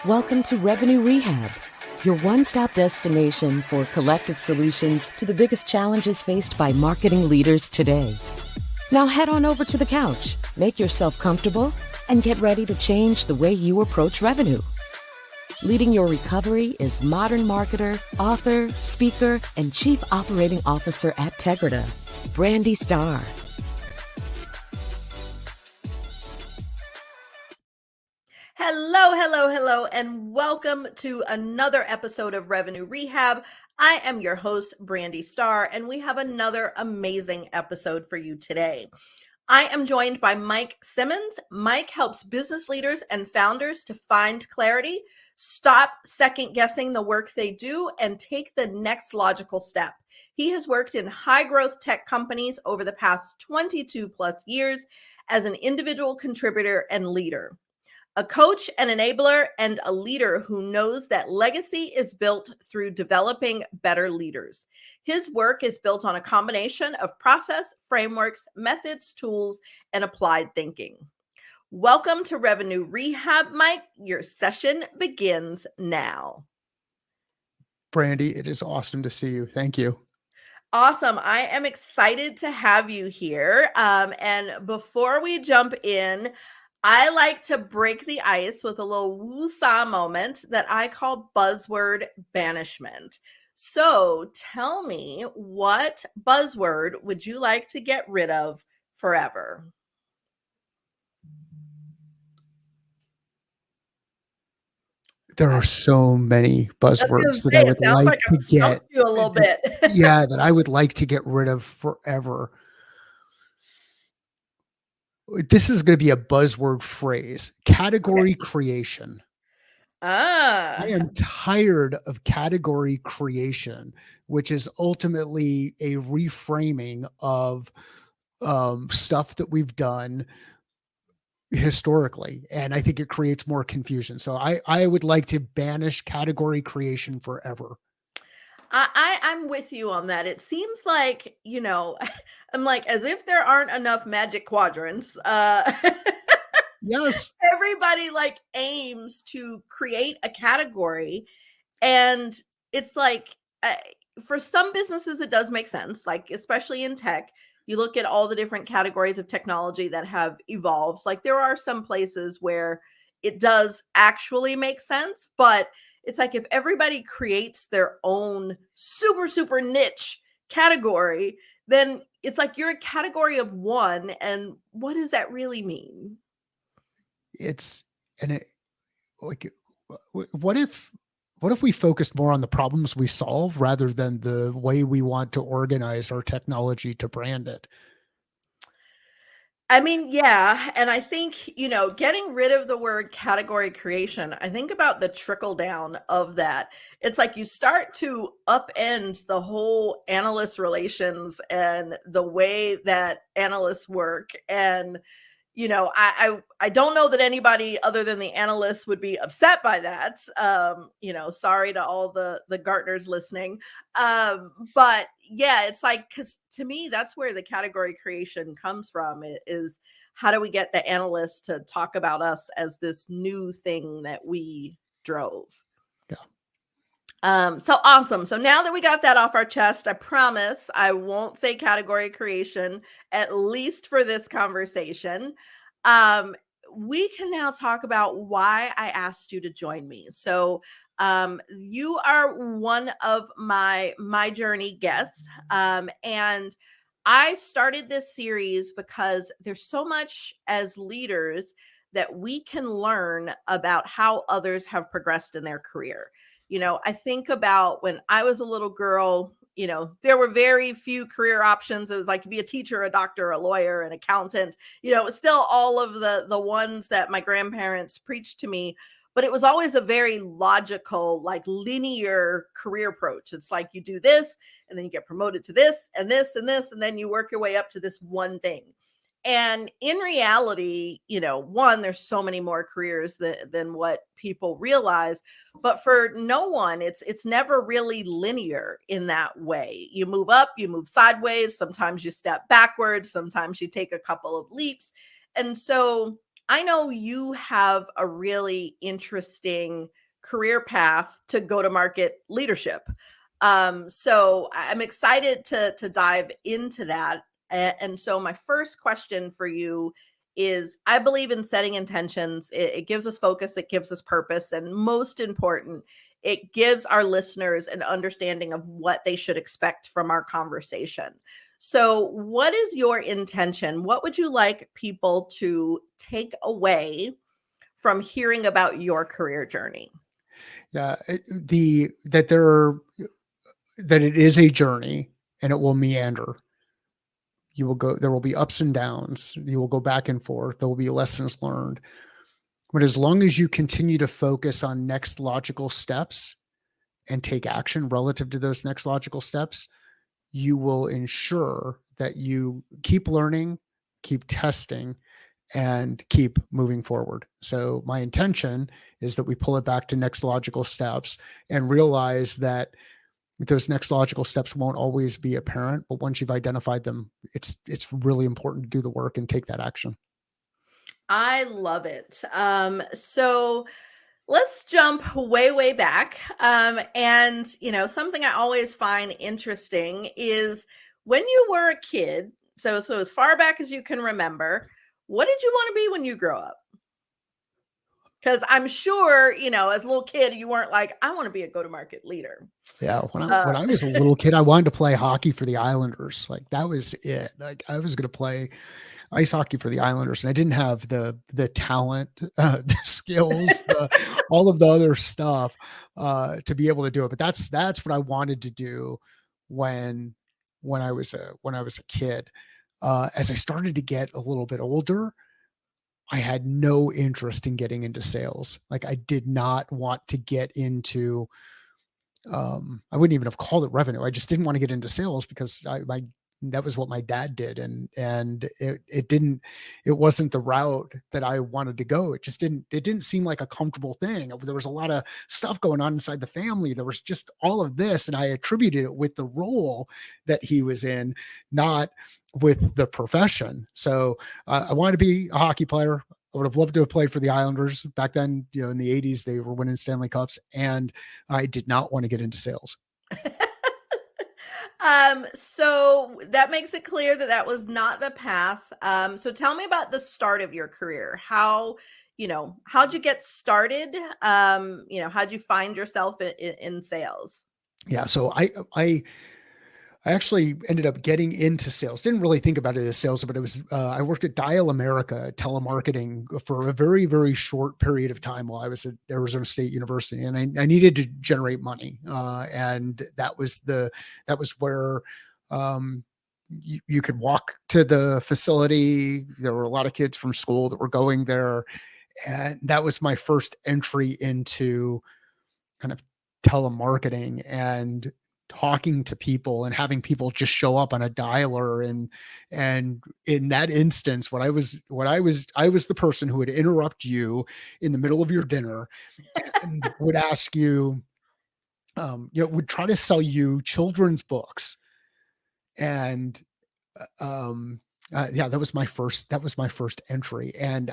Welcome to Revenue Rehab, your one-stop destination for collective solutions to the biggest challenges faced by marketing leaders today. Now head on over to the couch, make yourself comfortable, and get ready to change the way you approach revenue. Leading your recovery is modern marketer, author, speaker, and chief operating officer at Tegrita, Brandi Starr. Hello, and welcome to another episode of Revenue Rehab. I am your host, Brandi Starr, and we have another amazing episode for you today. I am joined by Mike Simmons. Mike helps business leaders and founders to find clarity, stop second-guessing the work they do, and take the next logical step. He has worked in high-growth tech companies over the past 22 plus years as an individual contributor and leader. A coach, an enabler, and a leader who knows that legacy is built through developing better leaders. His work is built on a combination of process, frameworks, methods, tools, and applied thinking. Welcome to Revenue Rehab, Mike. Your session begins now. Brandi, it is awesome to see you. Thank you. Awesome. I am excited to have you here. And before we jump in, I like to break the ice with a little woo-saw moment that I call buzzword banishment. So tell me, what buzzword would you like to get rid of forever? There are so many buzzwords that I would like to get. You a little bit. Yeah, that I would like to get rid of forever. This is going to be a buzzword phrase: category creation. I am tired of category creation, which is ultimately a reframing of stuff that we've done historically, and I think it creates more confusion. So I would like to banish category creation forever. I'm with you on that. It seems like, I'm like, as if there aren't enough magic quadrants. Yes. Everybody like aims to create a category, and it's like, for some businesses, it does make sense. Like, especially in tech, you look at all the different categories of technology that have evolved. Like, there are some places where it does actually make sense, but it's like if everybody creates their own super niche category, then it's like you're a category of one. And what does that really mean? What if we focused more on the problems we solve rather than the way we want to organize our technology to brand it? I mean, yeah. And I think, getting rid of the word category creation, I think about the trickle down of that. It's like you start to upend the whole analyst relations and the way that analysts work. And, I don't know that anybody other than the analysts would be upset by that. Sorry to all the Gartners listening. But yeah, it's like, because to me, that's where the category creation comes from. It is, how do we get the analysts to talk about us as this new thing that we drove? Yeah. So awesome. So now that we got that off our chest, I promise I won't say category creation, at least for this conversation. We can now talk about why I asked you to join me. So you are one of my journey guests. And I started this series because there's so much as leaders that we can learn about how others have progressed in their career. I think about when I was a little girl, there were very few career options. It was like, be a teacher, a doctor, a lawyer, an accountant. It was still all of the ones that my grandparents preached to me, but it was always a very logical, like linear career approach. It's like you do this, and then you get promoted to this and this and this, and then you work your way up to this one thing. And in reality, one, there's so many more careers than what people realize, but for no one, it's never really linear in that way. You move up, you move sideways. Sometimes you step backwards. Sometimes you take a couple of leaps. And so I know you have a really interesting career path to go-to-market leadership. So I'm excited to dive into that. And so my first question for you is, I believe in setting intentions. It gives us focus, it gives us purpose, and most important, it gives our listeners an understanding of what they should expect from our conversation. So what is your intention? What would you like people to take away from hearing about your career journey? Yeah, that it is a journey and it will meander. There will be ups and downs. You will go back and forth. There will be lessons learned. But as long as you continue to focus on next logical steps and take action relative to those next logical steps, you will ensure that you keep learning, keep testing, and keep moving forward. So my intention is that we pull it back to next logical steps and realize that those next logical steps won't always be apparent, but once you've identified them, it's really important to do the work and take that action. I love it. So let's jump way back. And something I always find interesting is when you were a kid, so as far back as you can remember, what did you want to be when you grow up? Because I'm sure, as a little kid, you weren't like, I want to be a go-to-market leader. Yeah. When I was a little kid, I wanted to play hockey for the Islanders. Like that was it. Like I was going to play ice hockey for the Islanders, and I didn't have the talent, the skills, all of the other stuff to be able to do it. But that's what I wanted to do when I was a kid. As I started to get a little bit older, I had no interest in getting into sales. Like I did not want to get into, I wouldn't even have called it revenue. I just didn't want to get into sales because that was what my dad did. And it wasn't the route that I wanted to go. It didn't seem like a comfortable thing. There was a lot of stuff going on inside the family. There was just all of this. And I attributed it with the role that he was in, not with the profession. So I wanted to be a hockey player. I would have loved to have played for the Islanders back then. In the 80s, they were winning Stanley Cups, and I did not want to get into sales. So that makes it clear that was not the path. So tell me about the start of your career. How'd you get started? How'd you find yourself in sales? Yeah. So I actually ended up getting into sales. Didn't really think about it as sales, but it was, I worked at Dial America telemarketing for a very, very short period of time while I was at Arizona State University, and I needed to generate money. And that was where, you could walk to the facility. There were a lot of kids from school that were going there. And that was my first entry into kind of telemarketing and talking to people and having people just show up on a dialer. And in that instance, I was the person who would interrupt you in the middle of your dinner and would ask you, would try to sell you children's books. And, that was my first entry. And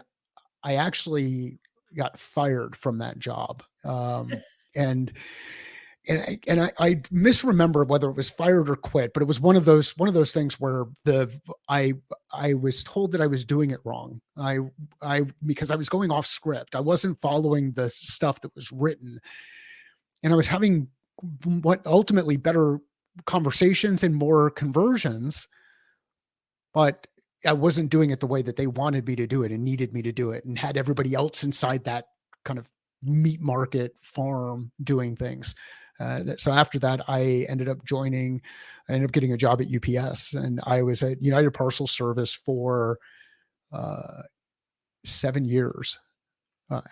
I actually got fired from that job. And I misremember whether it was fired or quit, but it was one of those things where I was told that I was doing it wrong. Because I was going off script. I wasn't following the stuff that was written, and I was having what ultimately better conversations and more conversions, but I wasn't doing it the way that they wanted me to do it and needed me to do it, and had everybody else inside that kind of meat market farm doing things. So after that, I ended up getting a job at UPS, and I was at United Parcel Service for 7 years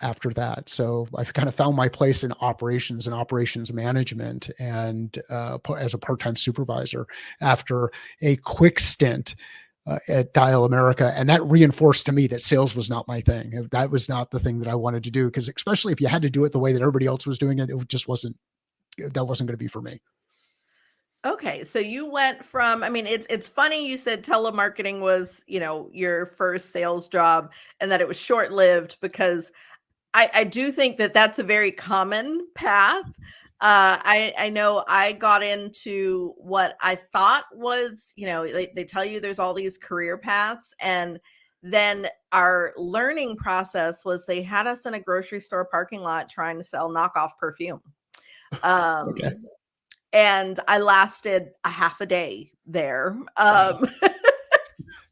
after that. So I kind of found my place in operations and operations management, and as a part-time supervisor after a quick stint at Dial America. And that reinforced to me that sales was not my thing. That was not the thing that I wanted to do, because especially if you had to do it the way that everybody else was doing it, that wasn't going to be for me. Okay. So you went from, it's funny you said telemarketing was, your first sales job, and that it was short-lived, because I do think that that's a very common path. I know I got into what I thought was, they tell you there's all these career paths, and then our learning process was they had us in a grocery store parking lot trying to sell knockoff perfume. Okay. And I lasted a half a day there.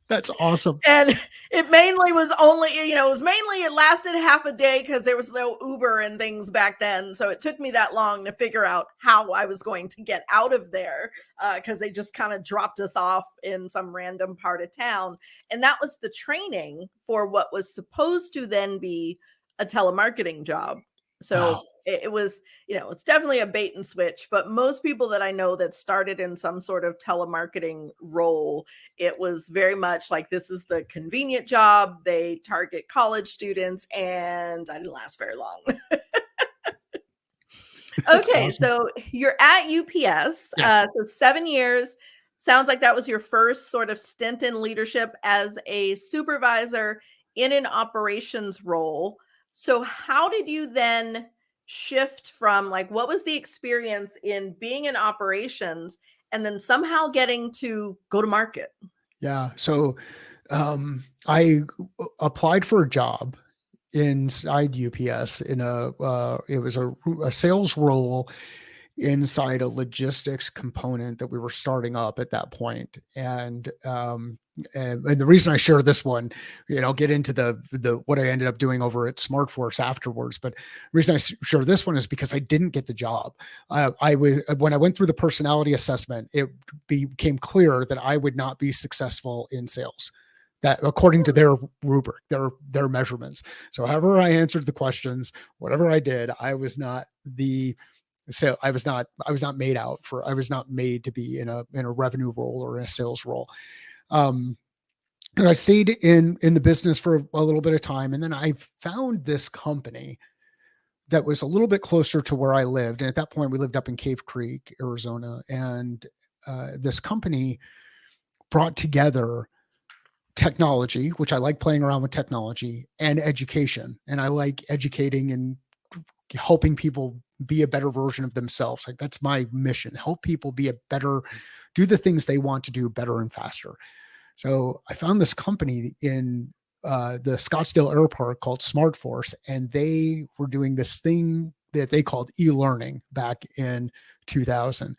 That's awesome. And it mainly was only, it lasted half a day because there was no Uber and things back then. So it took me that long to figure out how I was going to get out of there, because they just kind of dropped us off in some random part of town. And that was the training for what was supposed to then be a telemarketing job. So Wow. it was, it's definitely a bait and switch, but most people that I know that started in some sort of telemarketing role, it was very much like, this is the convenient job. They target college students, and I didn't last very long. Okay, awesome. So you're at UPS, Yes. So 7 years. Sounds like that was your first sort of stint in leadership as a supervisor in an operations role. So how did you then shift from, like, what was the experience in being in operations and then somehow getting to go to market? Yeah. So I applied for a job inside UPS in it was a sales role inside a logistics component that we were starting up at that point. And the reason I share this one, I'll get into the what I ended up doing over at SmartForce afterwards. But the reason I share this one is because I didn't get the job. When I went through the personality assessment, it became clear that I would not be successful in sales. That according to their rubric, their measurements. So however I answered the questions, whatever I did, I was not made to be in a revenue role or in a sales role. And I stayed in the business for a little bit of time. And then I found this company that was a little bit closer to where I lived. And at that point we lived up in Cave Creek, Arizona. And this company brought together technology, which I like playing around with technology, and education. And I like educating and helping people be a better version of themselves. Like, that's my mission, help people do the things they want to do better and faster. So I found this company in the Scottsdale Airport called SmartForce, and they were doing this thing that they called e-learning back in 2000.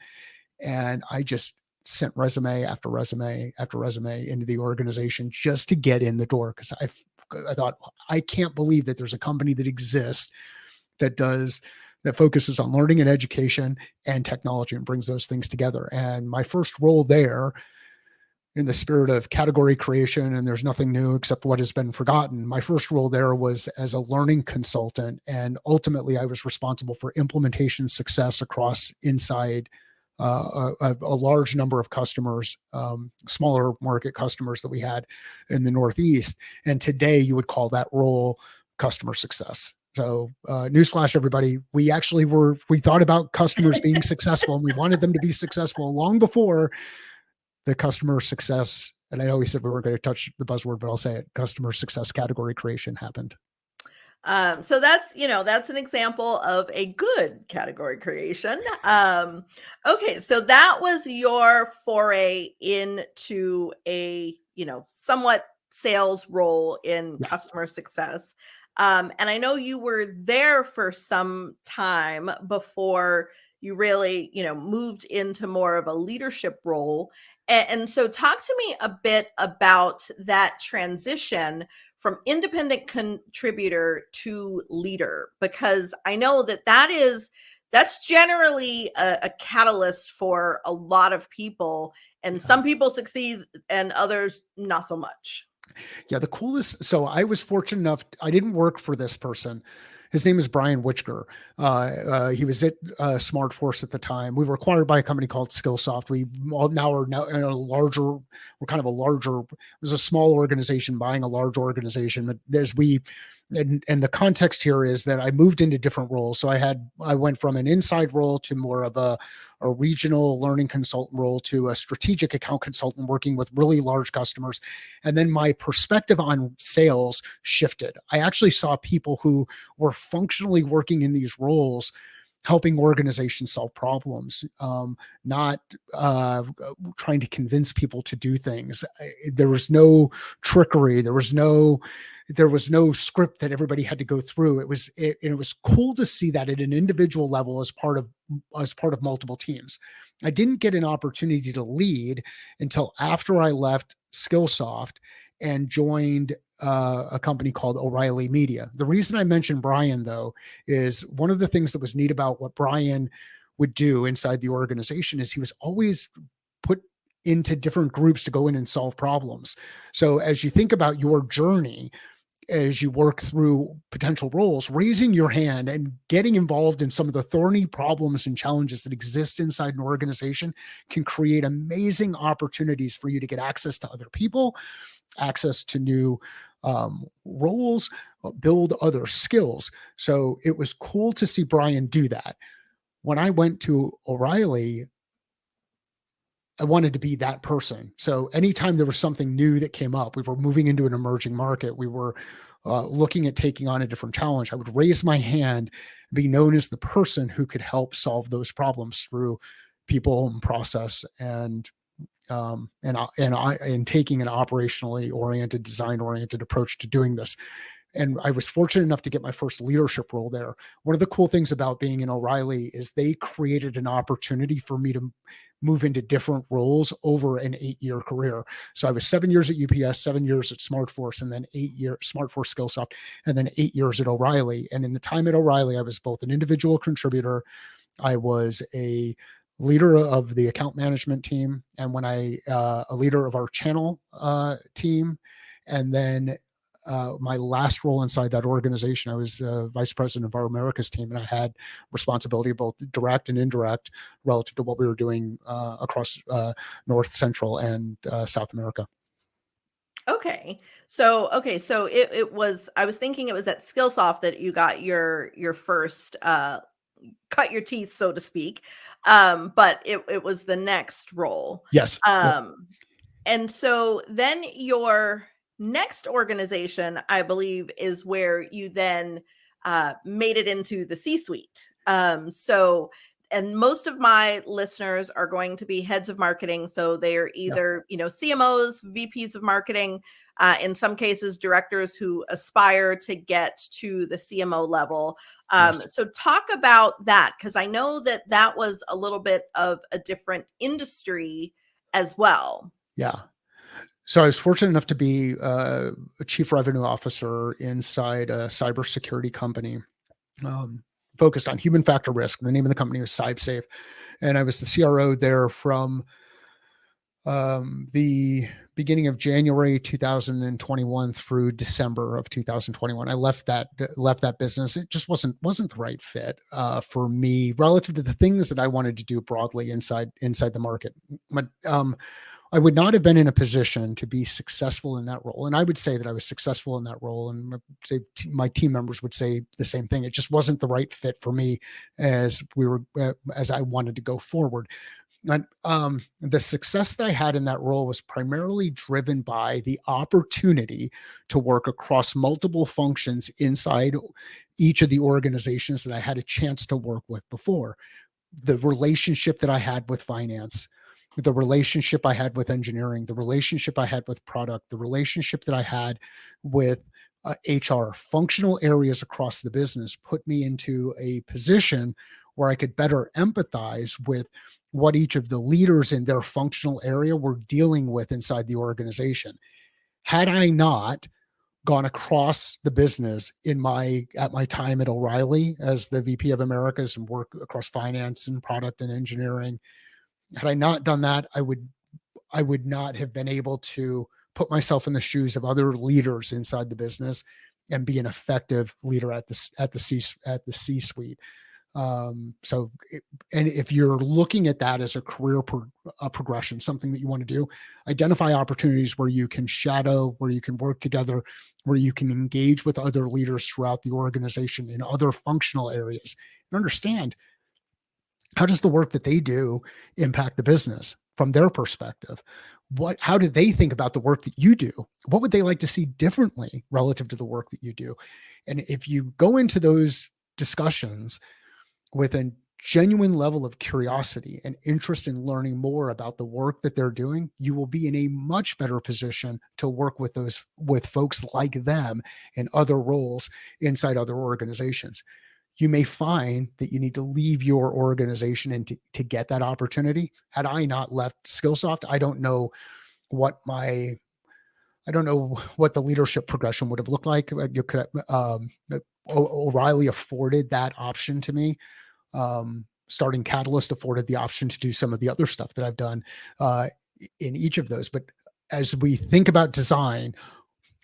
And I just sent resume after resume after resume into the organization just to get in the door. Cause I thought, I can't believe that there's a company that exists that focuses on learning and education and technology and brings those things together. And my first role there, in the spirit of category creation, and there's nothing new except what has been forgotten, my first role there was as a learning consultant. And ultimately I was responsible for implementation success inside a large number of customers, smaller market customers that we had in the Northeast. And today you would call that role customer success. So newsflash, everybody, we thought about customers being successful, and we wanted them to be successful long before the customer success. And I know we said we weren't going to touch the buzzword, but I'll say it, customer success category creation happened. So that's an example of a good category creation. Okay. So that was your foray into a, somewhat sales role in customer success. And I know you were there for some time before you really, moved into more of a leadership role. And so talk to me a bit about that transition from independent contributor to leader, because I know that's generally a catalyst for a lot of people, and some people succeed and others not so much. Yeah, the coolest. So I was fortunate enough, I didn't work for this person. His name is Brian Witchker. He was at SmartForce at the time. We were acquired by a company called SkillSoft. We now are in a larger, it was a small organization buying a large organization. But as we And the context here is that I moved into different roles. So I went from an inside role to more of a regional learning consultant role to a strategic account consultant working with really large customers. And then my perspective on sales shifted. I actually saw people who were functionally working in these roles helping organizations solve problems, not trying to convince people to do things. There was no trickery. There was no script that everybody had to go through. It was cool to see that at an individual level as part of multiple teams. I didn't get an opportunity to lead until after I left SkillSoft and joined a company called O'Reilly Media. The reason I mentioned Brian, though, is one of the things that was neat about what Brian would do inside the organization is he was always put into different groups to go in and solve problems. So as you think about your journey, as you work through potential roles, raising your hand and getting involved in some of the thorny problems and challenges that exist inside an organization can create amazing opportunities for you to get access to other people, access to new roles, build other skills. So it was cool to see Brian do that. When I went to O'Reilly, I wanted to be that person. So anytime there was something new that came up, we were moving into an emerging market, we were looking at taking on a different challenge, I would raise my hand, be known as the person who could help solve those problems through people and process and taking an operationally oriented, design oriented approach to doing this. And I was fortunate enough to get my first leadership role there. One of the cool things about being in O'Reilly is they created an opportunity for me to move into different roles over an 8-year career. So I was 7 years at UPS, 7 years at SmartForce, and then 8 years SmartForce SkillSoft, and then 8 years at O'Reilly. And in the time at O'Reilly, I was both an individual contributor, I was a leader of the account management team, and when a leader of our channel team, and then my last role inside that organization, I was vice president of our Americas team, and I had responsibility both direct and indirect relative to what we were doing across North, Central, and South America. Okay. So it was, I was thinking it was at SkillSoft that you got your first cut your teeth, so to speak. But it was the next role. Yes. Yep. And so then your next organization, I believe, is where you then made it into the C-suite. And most of my listeners are going to be heads of marketing. So they are either, CMOs, VPs of marketing, in some cases, directors who aspire to get to the CMO level. Yes. So talk about that, because I know that was a little bit of a different industry as well. Yeah. So I was fortunate enough to be a chief revenue officer inside a cybersecurity company focused on human factor risk. The name of the company was CyberSafe. And I was the CRO there from the beginning of January 2021 through December of 2021. I left that business. It just wasn't the right fit for me relative to the things that I wanted to do broadly inside the market. But I would not have been in a position to be successful in that role. And I would say that I was successful in that role. And my team members would say the same thing. It just wasn't the right fit for me as I wanted to go forward. And the success that I had in that role was primarily driven by the opportunity to work across multiple functions inside each of the organizations that I had a chance to work with before. The relationship that I had with finance, the relationship I had with engineering, the relationship I had with product, the relationship that I had with HR, functional areas across the business put me into a position where I could better empathize with what each of the leaders in their functional area were dealing with inside the organization. Had I not gone across the business at my time at O'Reilly as the VP of Americas and work across finance and product and engineering, had I not done that, I would not have been able to put myself in the shoes of other leaders inside the business and be an effective leader at the C-suite. And if you're looking at that as a career progression, something that you want to do, identify opportunities where you can shadow, where you can work together, where you can engage with other leaders throughout the organization in other functional areas, and understand, how does the work that they do impact the business from their perspective? How do they think about the work that you do? What would they like to see differently relative to the work that you do? And if you go into those discussions with a genuine level of curiosity and interest in learning more about the work that they're doing, you will be in a much better position to work with folks like them in other roles inside other organizations. You may find that you need to leave your organization and to get that opportunity. Had I not left SkillSoft, I don't know what the leadership progression would have looked like. O'Reilly afforded that option to me. Starting Catalyst afforded the option to do some of the other stuff that I've done in each of those. But as we think about design,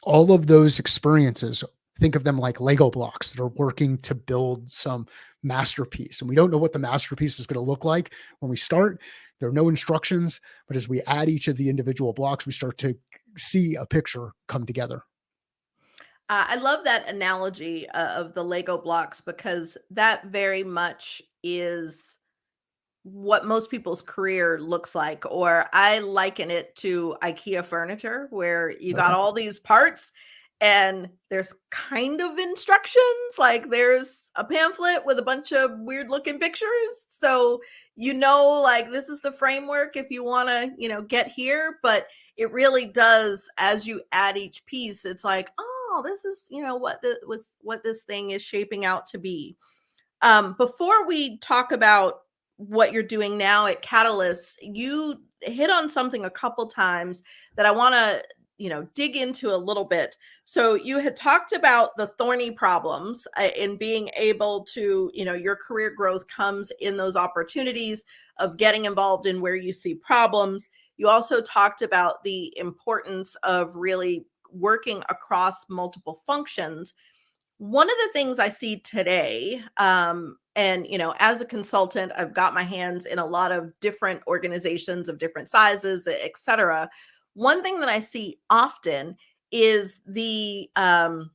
all of those experiences, think of them like Lego blocks that are working to build some masterpiece. And we don't know what the masterpiece is going to look like when we start. There are no instructions, but as we add each of the individual blocks, we start to see a picture come together. I love that analogy of the Lego blocks, because that very much is what most people's career looks like. Or I liken it to IKEA furniture, where you got all these parts and there's kind of instructions. Like there's a pamphlet with a bunch of weird looking pictures. So, like this is the framework if you want to, get here. But it really does, as you add each piece, it's like, oh, this is, what this thing is shaping out to be. Before we talk about what you're doing now at Catalyst, you hit on something a couple times that I want to, dig into a little bit. So you had talked about the thorny problems in being able to, your career growth comes in those opportunities of getting involved in where you see problems. You also talked about the importance of really working across multiple functions. One of the things I see today, and as a consultant, I've got my hands in a lot of different organizations of different sizes, et cetera. One thing that I see often is the not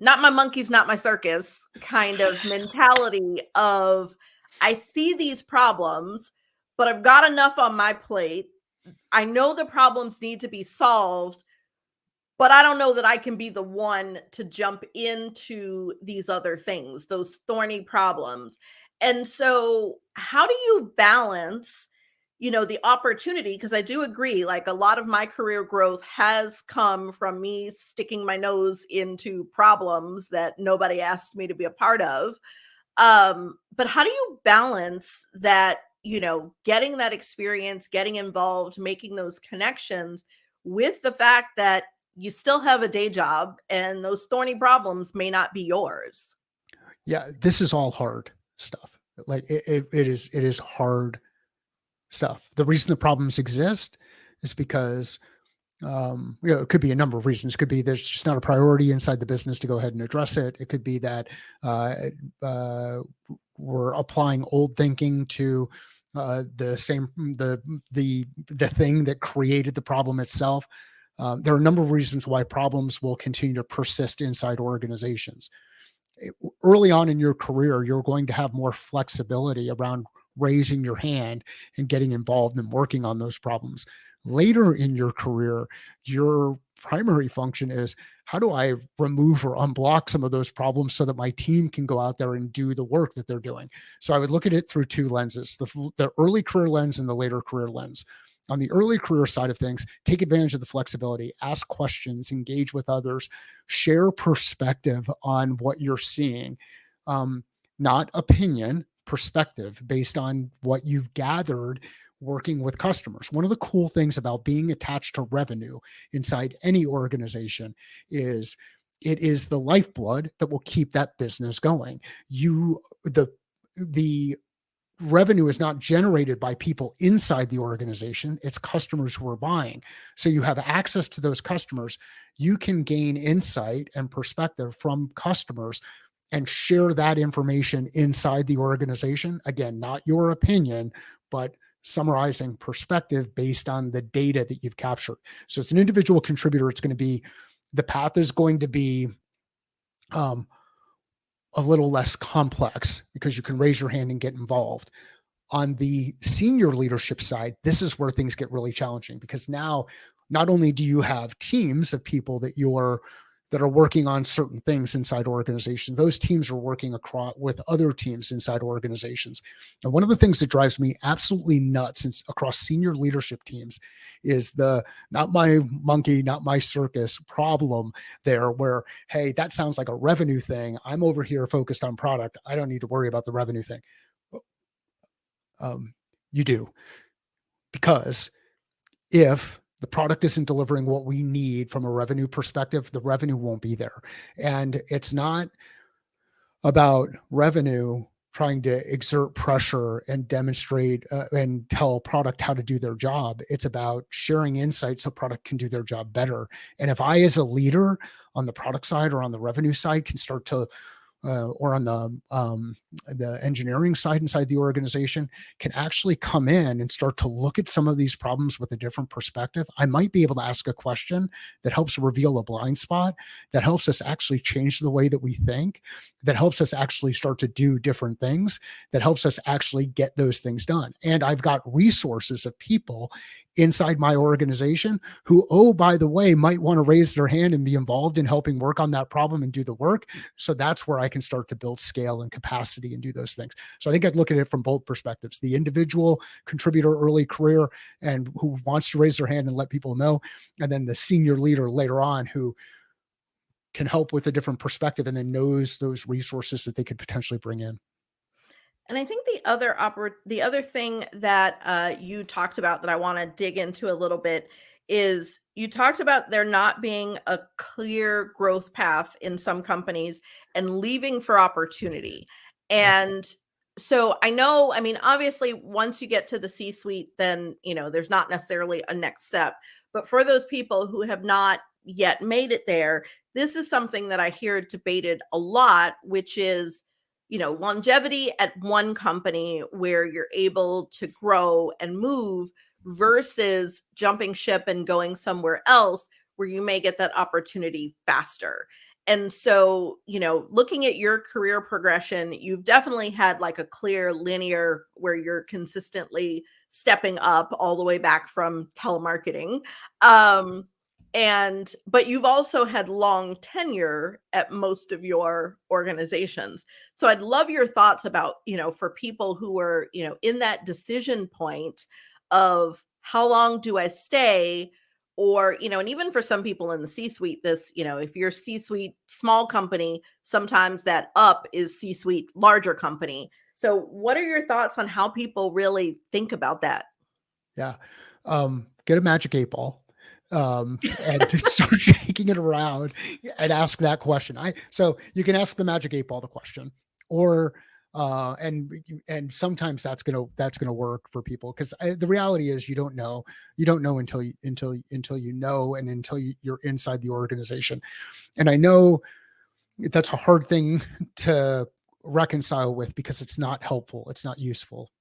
my monkeys, not my circus kind of mentality of, I see these problems, but I've got enough on my plate. I know the problems need to be solved, but I don't know that I can be the one to jump into these other things, those thorny problems. And so how do you balance, the opportunity? Because I do agree, like a lot of my career growth has come from me sticking my nose into problems that nobody asked me to be a part of. But how do you balance that, getting that experience, getting involved, making those connections with the fact that you still have a day job and those thorny problems may not be yours? Yeah, this is all hard stuff. Like it is hard stuff. The reason the problems exist is because it could be a number of reasons. It could be there's just not a priority inside the business to go ahead and address it. It could be that we're applying old thinking to the thing that created the problem itself. There are a number of reasons why problems will continue to persist inside organizations. Early on in your career, you're going to have more flexibility around raising your hand and getting involved and working on those problems. Later in your career, your primary function is, how do I remove or unblock some of those problems so that my team can go out there and do the work that they're doing? So I would look at it through two lenses, the early career lens and the later career lens. On the early career side of things, take advantage of the flexibility, ask questions, engage with others, share perspective on what you're seeing, not opinion, perspective based on what you've gathered working with customers. One of the cool things about being attached to revenue inside any organization is it is the lifeblood that will keep that business going. The revenue is not generated by people inside the organization. It's customers who are buying. So you have access to those customers. You can gain insight and perspective from customers and share that information inside the organization. Again, not your opinion, but summarizing perspective based on the data that you've captured. So it's an individual contributor. It's going to be, the path is going to be a little less complex because you can raise your hand and get involved. On the senior leadership side, this is where things get really challenging, because now not only do you have teams of people that are working on certain things inside organizations, those teams are working with other teams inside organizations. And one of the things that drives me absolutely nuts across senior leadership teams is the not my monkey, not my circus problem there, where, hey, that sounds like a revenue thing. I'm over here focused on product. I don't need to worry about the revenue thing. You do, because if the product isn't delivering what we need from a revenue perspective, the revenue won't be there. And it's not about revenue trying to exert pressure and demonstrate and tell product how to do their job. It's about sharing insights so product can do their job better. And if I, as a leader on the product side or on the revenue side, can start to or on the engineering side inside the organization, can actually come in and start to look at some of these problems with a different perspective, I might be able to ask a question that helps reveal a blind spot, that helps us actually change the way that we think, that helps us actually start to do different things, that helps us actually get those things done. And I've got resources of people inside my organization who, oh, by the way, might want to raise their hand and be involved in helping work on that problem and do the work. So that's where I can start to build scale and capacity and do those things. So I think I'd look at it from both perspectives: the individual contributor early career and who wants to raise their hand and let people know, and then the senior leader later on who can help with a different perspective and then knows those resources that they could potentially bring in. And I think the other thing that you talked about that I want to dig into a little bit is, you talked about there not being a clear growth path in some companies and leaving for opportunity. And so I know, I mean, obviously, once you get to the C-suite, then, there's not necessarily a next step. But for those people who have not yet made it there, this is something that I hear debated a lot, which is, longevity at one company where you're able to grow and move versus jumping ship and going somewhere else where you may get that opportunity faster. And so, looking at your career progression, you've definitely had like a clear linear where you're consistently stepping up all the way back from telemarketing. But you've also had long tenure at most of your organizations. So I'd love your thoughts about, for people who are, in that decision point of how long do I stay? Or, and even for some people in the C-suite, this, if you're C-suite small company, sometimes that up is C-suite larger company. So what are your thoughts on how people really think about that? Yeah. Get a magic 8 ball. And start shaking it around and ask that question. So you can ask the magic 8 ball the question, or and sometimes that's gonna work for people, because the reality is you don't know until you know, and until you're inside the organization. And I know that's a hard thing to reconcile with, because it's not helpful, it's not useful.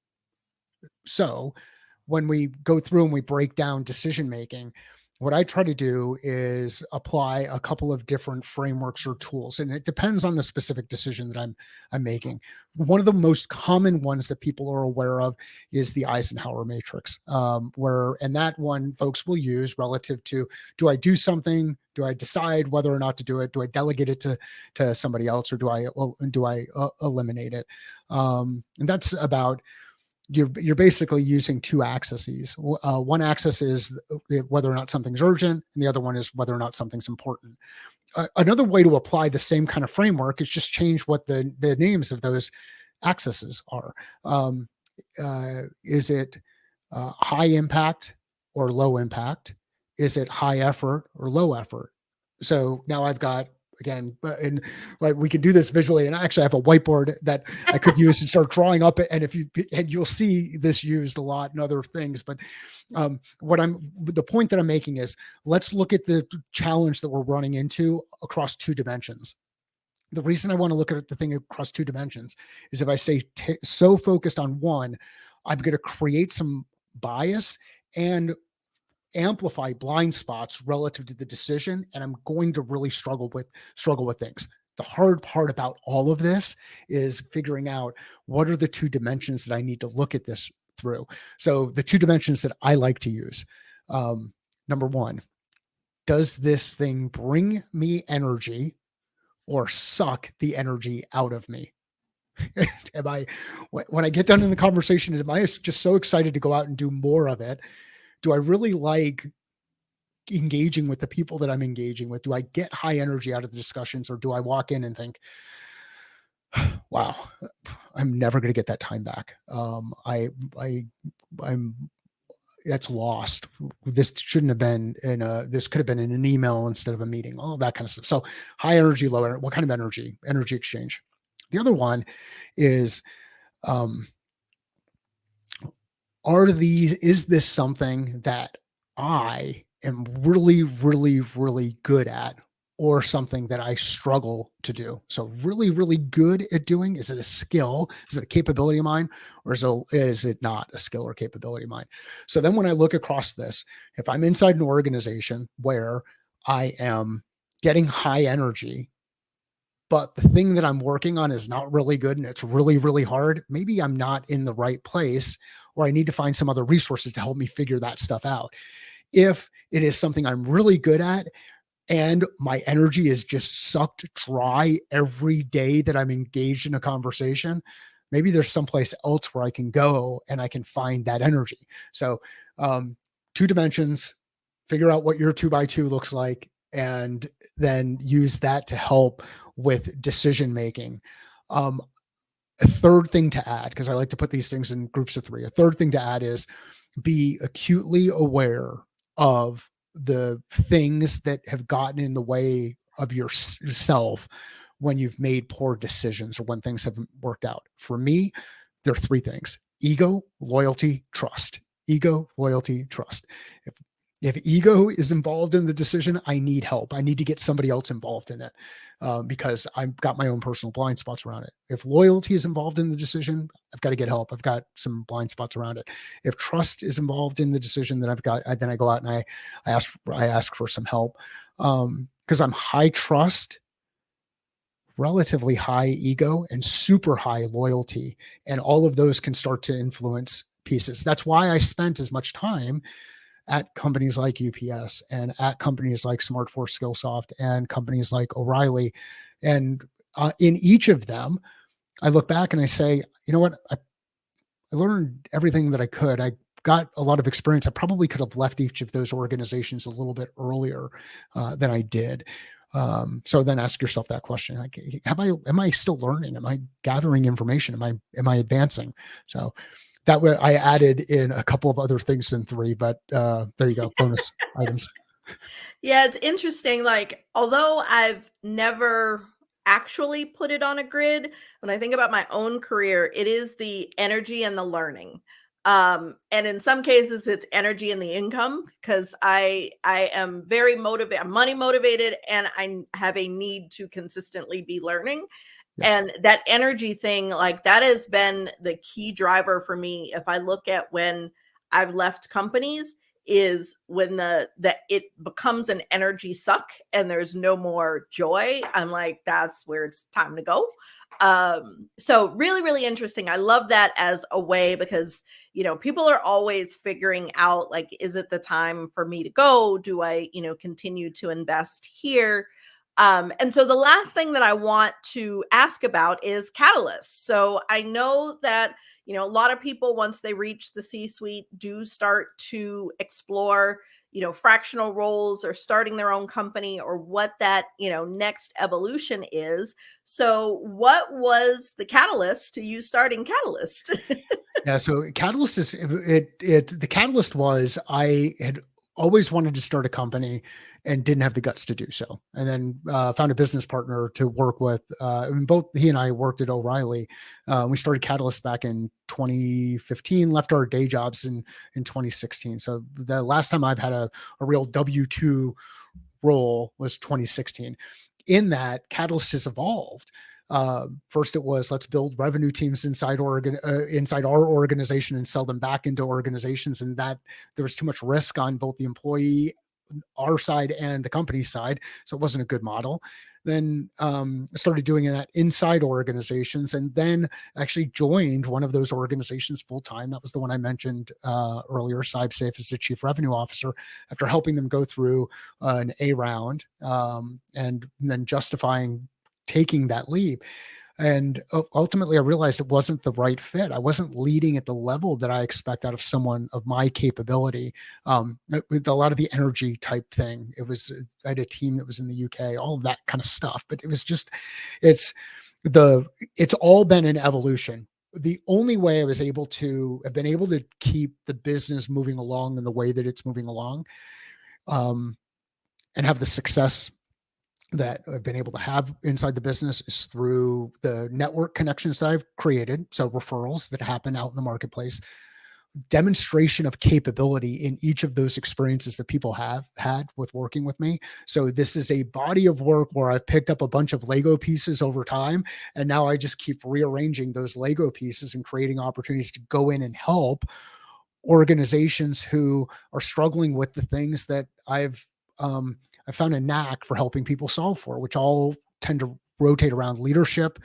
So when we go through and we break down decision making, what I try to do is apply a couple of different frameworks or tools, and it depends on the specific decision that I'm making. One of the most common ones that people are aware of is the Eisenhower matrix, and that one folks will use relative to: do I do something? Do I decide whether or not to do it? Do I delegate it to somebody else, or do I eliminate it? And that's about, you're basically using two axes. One axis is whether or not something's urgent, and the other one is whether or not something's important. Another way to apply the same kind of framework is just change what the names of those axes are. Is it high impact or low impact? Is it high effort or low effort? So now I've got, again, and like, we could do this visually, and I actually have a whiteboard that I could use and start drawing up it. And you'll see this used a lot in other things. But the point that I'm making is, let's look at the challenge that we're running into across two dimensions. The reason I want to look at the thing across two dimensions is if I say so focused on one, I'm going to create some bias and amplify blind spots relative to the decision, and I'm going to really struggle with things. The hard part about all of this is figuring out what are the two dimensions that I need to look at this through. So the two dimensions that I like to use, number one, does this thing bring me energy or suck the energy out of me? When I get done in the conversation, am I just so excited to go out and do more of it? Do I really like engaging with the people that I'm engaging with? Do I get high energy out of the discussions, or do I walk in and think, wow, I'm never going to get that time back. That's lost. This shouldn't have been this could have been in an email instead of a meeting, all that kind of stuff. So high energy, low energy, what kind of energy exchange? The other one is, is this something that I am really, really, really good at, or something that I struggle to do? So really, really good at doing, is it a skill? Is it a capability of mine? Or is it not a skill or capability of mine? So then when I look across this, if I'm inside an organization where I am getting high energy, but the thing that I'm working on is not really good and it's really, really hard, maybe I'm not in the right place, or I need to find some other resources to help me figure that stuff out. If it is something I'm really good at and my energy is just sucked dry every day that I'm engaged in a conversation, maybe there's someplace else where I can go and I can find that energy. So two dimensions, figure out what your 2x2 looks like, and then use that to help with decision making. A third thing to add, because I like to put these things in groups of three, a third thing to add is be acutely aware of the things that have gotten in the way of yourself when you've made poor decisions or when things haven't worked out. For me, there are three things: ego, loyalty, trust. Ego, loyalty, trust. If ego is involved in the decision, I need help. I need to get somebody else involved in it, because I've got my own personal blind spots around it. If loyalty is involved in the decision, I've got to get help. I've got some blind spots around it. If trust is involved in the decision, then I go out and I ask for some help, because I'm high trust, relatively high ego, and super high loyalty, and all of those can start to influence pieces. That's why I spent as much time at companies like UPS and at companies like SmartForce, SkillSoft, and companies like O'Reilly. And in each of them, I look back and I say, you know what? I learned everything that I could. I got a lot of experience. I probably could have left each of those organizations a little bit earlier than I did. So then ask yourself that question: like, am I still learning? Am I gathering information? Am I advancing? So that way I added in a couple of other things than three, but there you go. Bonus items. Yeah, it's interesting. Like, although I've never actually put it on a grid, when I think about my own career, it is the energy and the learning. And in some cases it's energy and the income, because I am very motivated, I'm money motivated, and I have a need to consistently be learning. Yes. And that energy thing, like, that has been the key driver for me. If I look at when I've left companies, is when it becomes an energy suck and there's no more joy. I'm like, that's where it's time to go. So really, really interesting. I love that as a way, because, people are always figuring out, like, is it the time for me to go? Do I, continue to invest here? And so the last thing that I want to ask about is catalysts. So I know that, a lot of people, once they reach the C-suite, do start to explore, fractional roles or starting their own company, or what that, next evolution is. So what was the catalyst to you starting Catalyst? Yeah. So Catalyst is the catalyst was, I had always wanted to start a company and didn't have the guts to do so. And then found a business partner to work with. Both he and I worked at O'Reilly. We started Catalyst back in 2015, left our day jobs in 2016. So the last time I've had a real W-2 role was 2016. in that, Catalyst has evolved. First it was, let's build revenue teams inside our organization and sell them back into organizations. And that there was too much risk on both the employee, our side, and the company side. So it wasn't a good model. Then I started doing that inside organizations, and then actually joined one of those organizations full time. That was the one I mentioned earlier, CyberSafe, as the chief revenue officer, after helping them go through an A round and then justifying taking that leap. And ultimately, I realized it wasn't the right fit. I wasn't leading at the level that I expect out of someone of my capability, with a lot of the energy type thing. I had a team that was in the UK, all of that kind of stuff. But it was just, it's all been an evolution. The only way I was able to have been able to keep the business moving along in the way that it's moving along, and have the success that I've been able to have inside the business, is through the network connections that I've created. So referrals that happen out in the marketplace, demonstration of capability in each of those experiences that people have had with working with me. So this is a body of work where I've picked up a bunch of Lego pieces over time. And now I just keep rearranging those Lego pieces and creating opportunities to go in and help organizations who are struggling with the things that I found a knack for helping people solve for, which all tend to rotate around leadership,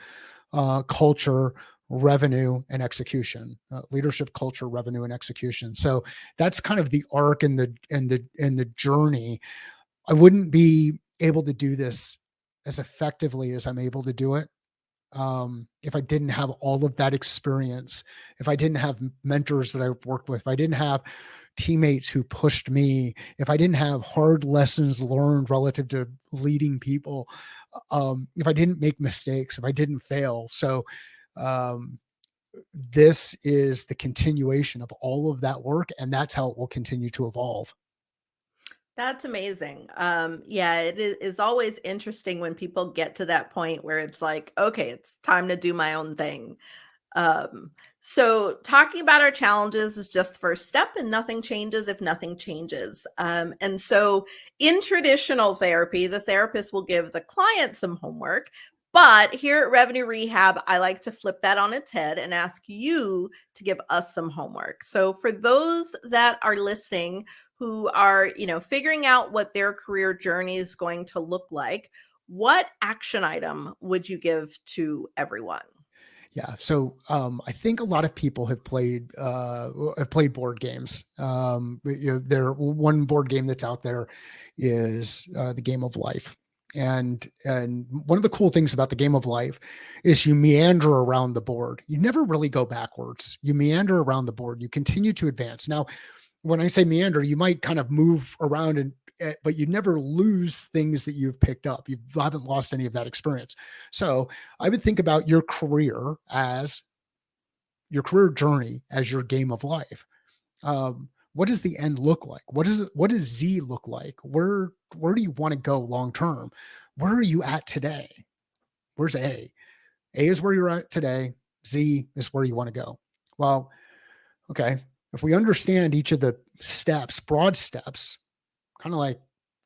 culture, revenue, and execution. Leadership, culture, revenue, and execution. So that's kind of the arc and the journey. I wouldn't be able to do this as effectively as I'm able to do it if I didn't have all of that experience, if I didn't have mentors that I worked with, if I didn't have teammates who pushed me, if I didn't have hard lessons learned relative to leading people, if I didn't make mistakes, if I didn't fail. So this is the continuation of all of that work, and that's how it will continue to evolve. That's amazing. Yeah, it is always interesting when people get to that point where it's like, okay, it's time to do my own thing. So talking about our challenges is just the first step, and nothing changes if nothing changes. And so in traditional therapy, the therapist will give the client some homework. But here at Revenue Rehab, I like to flip that on its head and ask you to give us some homework. So for those that are listening who are, figuring out what their career journey is going to look like, what action item would you give to everyone? Yeah. So I think a lot of people have played board games. There one board game that's out there is the Game of Life. And one of the cool things about the Game of Life is you meander around the board. You never really go backwards. You meander around the board. You continue to advance. Now, when I say meander, you might kind of move around but you never lose things that you've picked up. You haven't lost any of that experience. So I would think about your career journey as your game of life. What does the end look like? What does Z look like? Where do you want to go long term? Where are you at today? Where's A? A is where you're at today. Z is where you want to go. Well, okay. If we understand each of the steps, broad steps, kind of like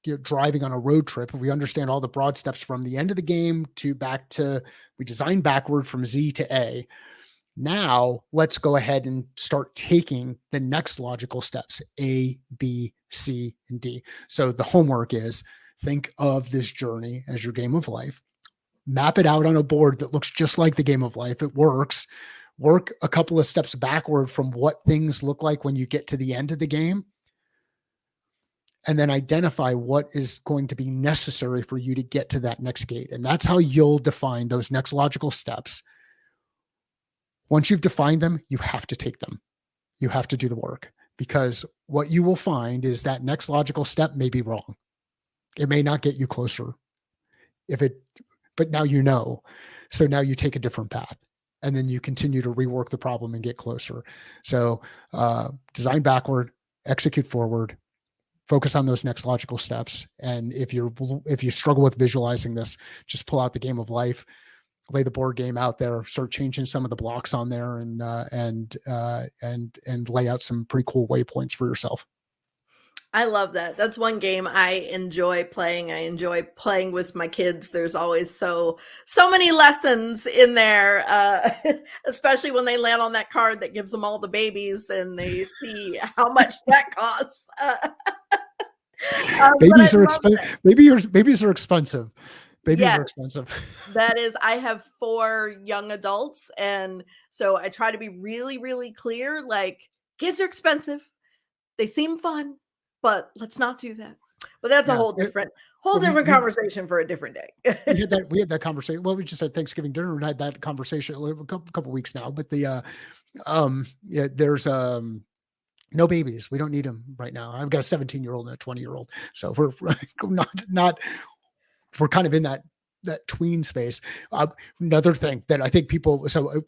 you're driving on a road trip, if we understand all the broad steps from the end of the game we design backward from Z to A. Now let's go ahead and start taking the next logical steps, A, B, C, and D. So the homework is, think of this journey as your game of life, map it out on a board that looks just like the game of life. It works. Work a couple of steps backward from what things look like when you get to the end of the game, and then identify what is going to be necessary for you to get to that next gate. And that's how you'll define those next logical steps. Once you've defined them, you have to take them. You have to do the work, because what you will find is that next logical step may be wrong. It may not get you closer. But now you know. So now you take a different path, and then you continue to rework the problem and get closer. So design backward, execute forward, focus on those next logical steps. And if you struggle with visualizing this, just pull out the Game of Life, lay the board game out there, start changing some of the blocks on there, and lay out some pretty cool waypoints for yourself. I love that. That's one game I enjoy playing. I enjoy playing with my kids. There's always so many lessons in there, especially when they land on that card that gives them all the babies and they see how much that costs. Babies are expensive. Babies are expensive. Babies Yes, are expensive. that is, I have 4 young adults, and so I try to be really, really clear. Like, kids are expensive. They seem fun, but let's not do that. But that's a whole different conversation for a different day. we had that conversation. Well, we just had Thanksgiving dinner and had that conversation a couple weeks now. But there's no babies. We don't need them right now. I've got a 17-year-old and a 20-year-old, so we're not. We're kind of in that tween space. Another thing that I think people. So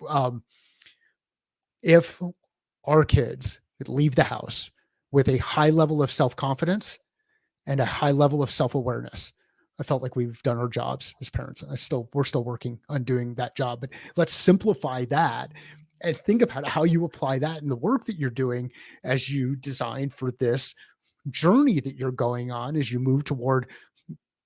if our kids leave the house with a high level of self-confidence and a high level of self-awareness, I felt like we've done our jobs as parents. We're still working on doing that job, but let's simplify that and think about how you apply that in the work that you're doing as you design for this journey that you're going on as you move toward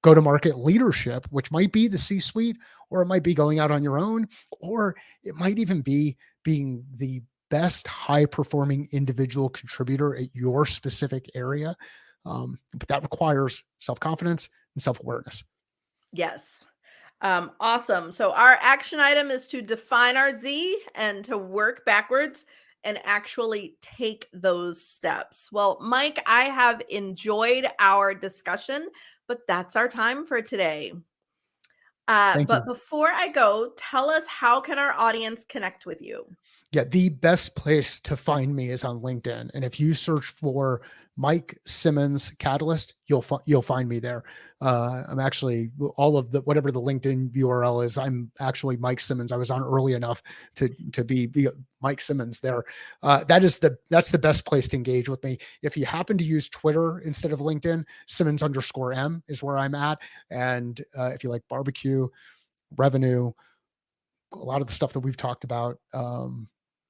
go-to-market leadership, which might be the C-suite, or it might be going out on your own, or it might even be being the best high-performing individual contributor at your specific area. But that requires self-confidence and self-awareness. Yes. Awesome. So our action item is to define our Z and to work backwards and actually take those steps. Well, Mike, I have enjoyed our discussion, but that's our time for today. But before I go, tell us, how can our audience connect with you? Yeah, the best place to find me is on LinkedIn. And if you search for Mike Simmons Catalyst, you'll find me there. I'm actually whatever the LinkedIn URL is, I'm actually Mike Simmons. I was on early enough to be Mike Simmons there. That's the best place to engage with me. If you happen to use Twitter instead of LinkedIn, Simmons_M is where I'm at. And if you like barbecue, revenue, a lot of the stuff that we've talked about,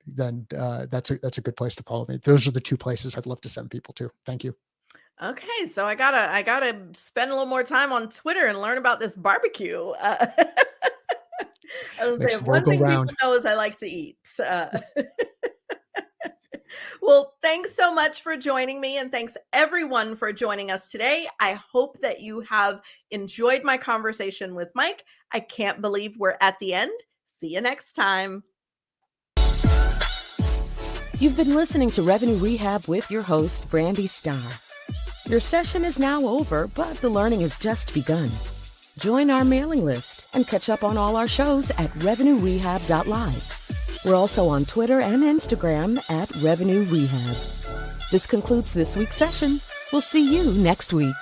then that's a good place to follow me. Those are the 2 places I'd love to send people to. Thank you. Okay, so I gotta spend a little more time on Twitter and learn about this barbecue. One thing people know is I like to eat. Well, thanks so much for joining me, and thanks everyone for joining us today. I hope that you have enjoyed my conversation with Mike. I can't believe we're at the end. See you next time. You've been listening to Revenue Rehab with your host, Brandi Starr. Your session is now over, but the learning has just begun. Join our mailing list and catch up on all our shows at revenuerehab.live. We're also on Twitter and Instagram at Revenue Rehab. This concludes this week's session. We'll see you next week.